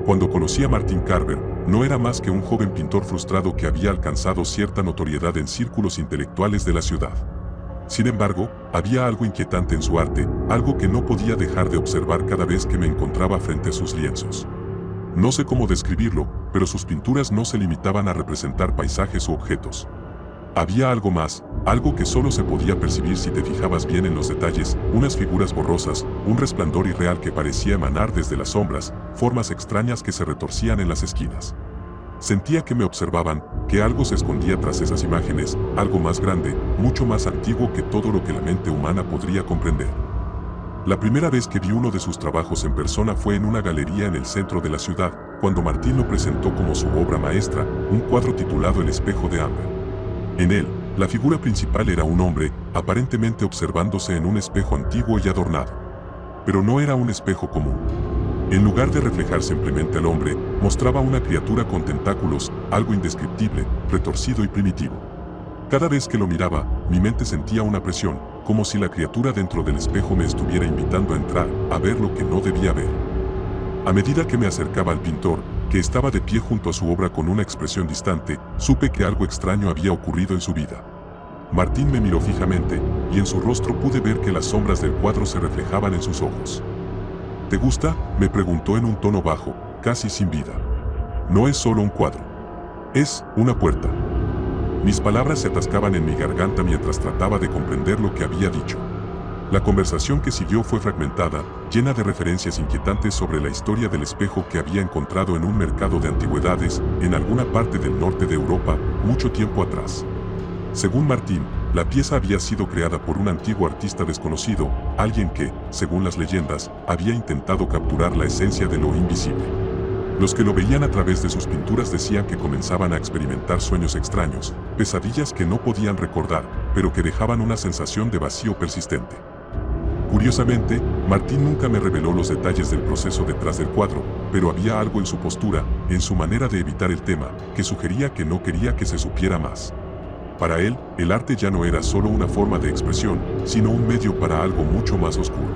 Cuando conocí a Martin Carver, no era más que un joven pintor frustrado que había alcanzado cierta notoriedad en círculos intelectuales de la ciudad. Sin embargo, había algo inquietante en su arte, algo que no podía dejar de observar cada vez que me encontraba frente a sus lienzos. No sé cómo describirlo, pero sus pinturas no se limitaban a representar paisajes u objetos. Había algo más, algo que solo se podía percibir si te fijabas bien en los detalles, unas figuras borrosas, un resplandor irreal que parecía emanar desde las sombras, formas extrañas que se retorcían en las esquinas. Sentía que me observaban, que algo se escondía tras esas imágenes, algo más grande, mucho más antiguo que todo lo que la mente humana podría comprender. La primera vez que vi uno de sus trabajos en persona fue en una galería en el centro de la ciudad, cuando Martin lo presentó como su obra maestra, un cuadro titulado El espejo de Amber. En él, la figura principal era un hombre, aparentemente observándose en un espejo antiguo y adornado. Pero no era un espejo común. En lugar de reflejar simplemente al hombre, mostraba una criatura con tentáculos, algo indescriptible, retorcido y primitivo. Cada vez que lo miraba, mi mente sentía una presión, como si la criatura dentro del espejo me estuviera invitando a entrar, a ver lo que no debía ver. A medida que me acercaba al pintor, que estaba de pie junto a su obra con una expresión distante, supe que algo extraño había ocurrido en su vida. Martin me miró fijamente, y en su rostro pude ver que las sombras del cuadro se reflejaban en sus ojos. ¿Te gusta?, me preguntó en un tono bajo, casi sin vida. No es solo un cuadro. Es una puerta. Mis palabras se atascaban en mi garganta mientras trataba de comprender lo que había dicho. La conversación que siguió fue fragmentada, llena de referencias inquietantes sobre la historia del espejo que había encontrado en un mercado de antigüedades, en alguna parte del norte de Europa, mucho tiempo atrás. Según Martin, la pieza había sido creada por un antiguo artista desconocido, alguien que, según las leyendas, había intentado capturar la esencia de lo invisible. Los que lo veían a través de sus pinturas decían que comenzaban a experimentar sueños extraños, pesadillas que no podían recordar, pero que dejaban una sensación de vacío persistente. Curiosamente, Martin nunca me reveló los detalles del proceso detrás del cuadro, pero había algo en su postura, en su manera de evitar el tema, que sugería que no quería que se supiera más. Para él, el arte ya no era solo una forma de expresión, sino un medio para algo mucho más oscuro.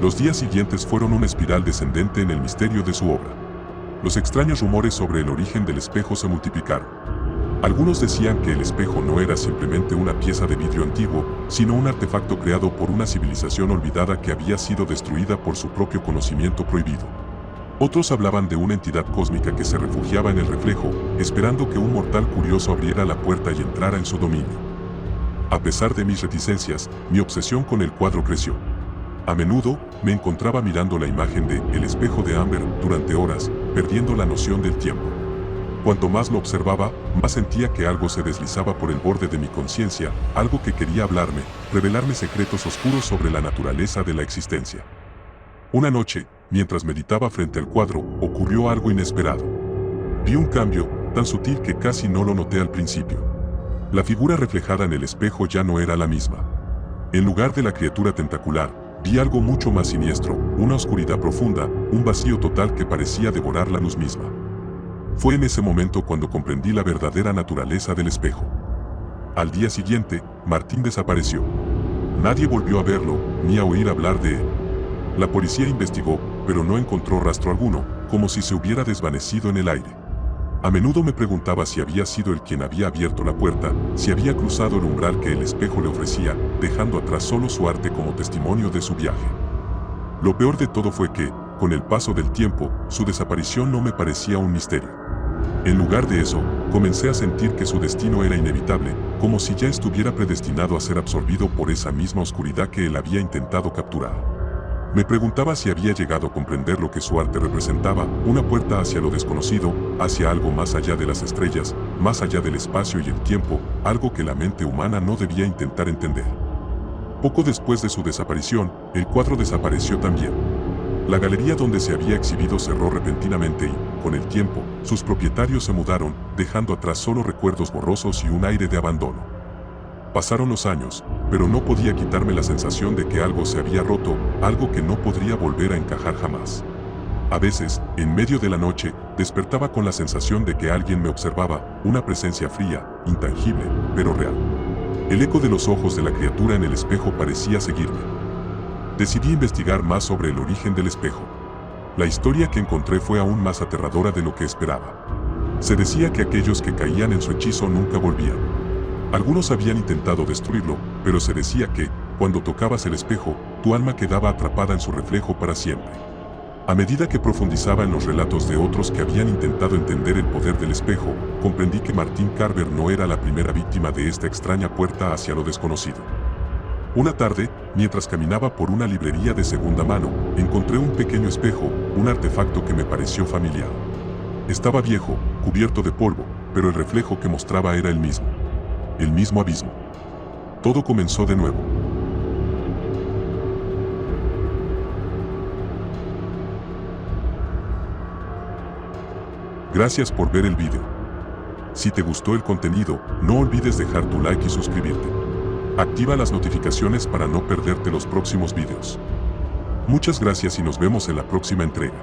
Los días siguientes fueron una espiral descendente en el misterio de su obra. Los extraños rumores sobre el origen del espejo se multiplicaron. Algunos decían que el espejo no era simplemente una pieza de vidrio antiguo, sino un artefacto creado por una civilización olvidada que había sido destruida por su propio conocimiento prohibido. Otros hablaban de una entidad cósmica que se refugiaba en el reflejo, esperando que un mortal curioso abriera la puerta y entrara en su dominio. A pesar de mis reticencias, mi obsesión con el cuadro creció. A menudo, me encontraba mirando la imagen de El espejo de Amber durante horas, perdiendo la noción del tiempo. Cuanto más lo observaba, más sentía que algo se deslizaba por el borde de mi conciencia, algo que quería hablarme, revelarme secretos oscuros sobre la naturaleza de la existencia. Una noche, mientras meditaba frente al cuadro, ocurrió algo inesperado. Vi un cambio, tan sutil que casi no lo noté al principio. La figura reflejada en el espejo ya no era la misma. En lugar de la criatura tentacular, vi algo mucho más siniestro, una oscuridad profunda, un vacío total que parecía devorar la luz misma. Fue en ese momento cuando comprendí la verdadera naturaleza del espejo. Al día siguiente, Martin desapareció. Nadie volvió a verlo, ni a oír hablar de él. La policía investigó, pero no encontró rastro alguno, como si se hubiera desvanecido en el aire. A menudo me preguntaba si había sido él quien había abierto la puerta, si había cruzado el umbral que el espejo le ofrecía, dejando atrás solo su arte como testimonio de su viaje. Lo peor de todo fue que, con el paso del tiempo, su desaparición no me parecía un misterio. En lugar de eso, comencé a sentir que su destino era inevitable, como si ya estuviera predestinado a ser absorbido por esa misma oscuridad que él había intentado capturar. Me preguntaba si había llegado a comprender lo que su arte representaba, una puerta hacia lo desconocido, hacia algo más allá de las estrellas, más allá del espacio y el tiempo, algo que la mente humana no debía intentar entender. Poco después de su desaparición, el cuadro desapareció también. La galería donde se había exhibido cerró repentinamente y, con el tiempo, sus propietarios se mudaron, dejando atrás solo recuerdos borrosos y un aire de abandono. Pasaron los años, pero no podía quitarme la sensación de que algo se había roto, algo que no podría volver a encajar jamás. A veces, en medio de la noche, despertaba con la sensación de que alguien me observaba, una presencia fría, intangible, pero real. El eco de los ojos de la criatura en el espejo parecía seguirme. Decidí investigar más sobre el origen del espejo. La historia que encontré fue aún más aterradora de lo que esperaba. Se decía que aquellos que caían en su hechizo nunca volvían. Algunos habían intentado destruirlo, pero se decía que, cuando tocabas el espejo, tu alma quedaba atrapada en su reflejo para siempre. A medida que profundizaba en los relatos de otros que habían intentado entender el poder del espejo, comprendí que Martin Carver no era la primera víctima de esta extraña puerta hacia lo desconocido. Una tarde, mientras caminaba por una librería de segunda mano, encontré un pequeño espejo, un artefacto que me pareció familiar. Estaba viejo, cubierto de polvo, pero el reflejo que mostraba era el mismo abismo. Todo comenzó de nuevo. Gracias por ver el video. Si te gustó el contenido, no olvides dejar tu like y suscribirte. Activa las notificaciones para no perderte los próximos videos. Muchas gracias y nos vemos en la próxima entrega.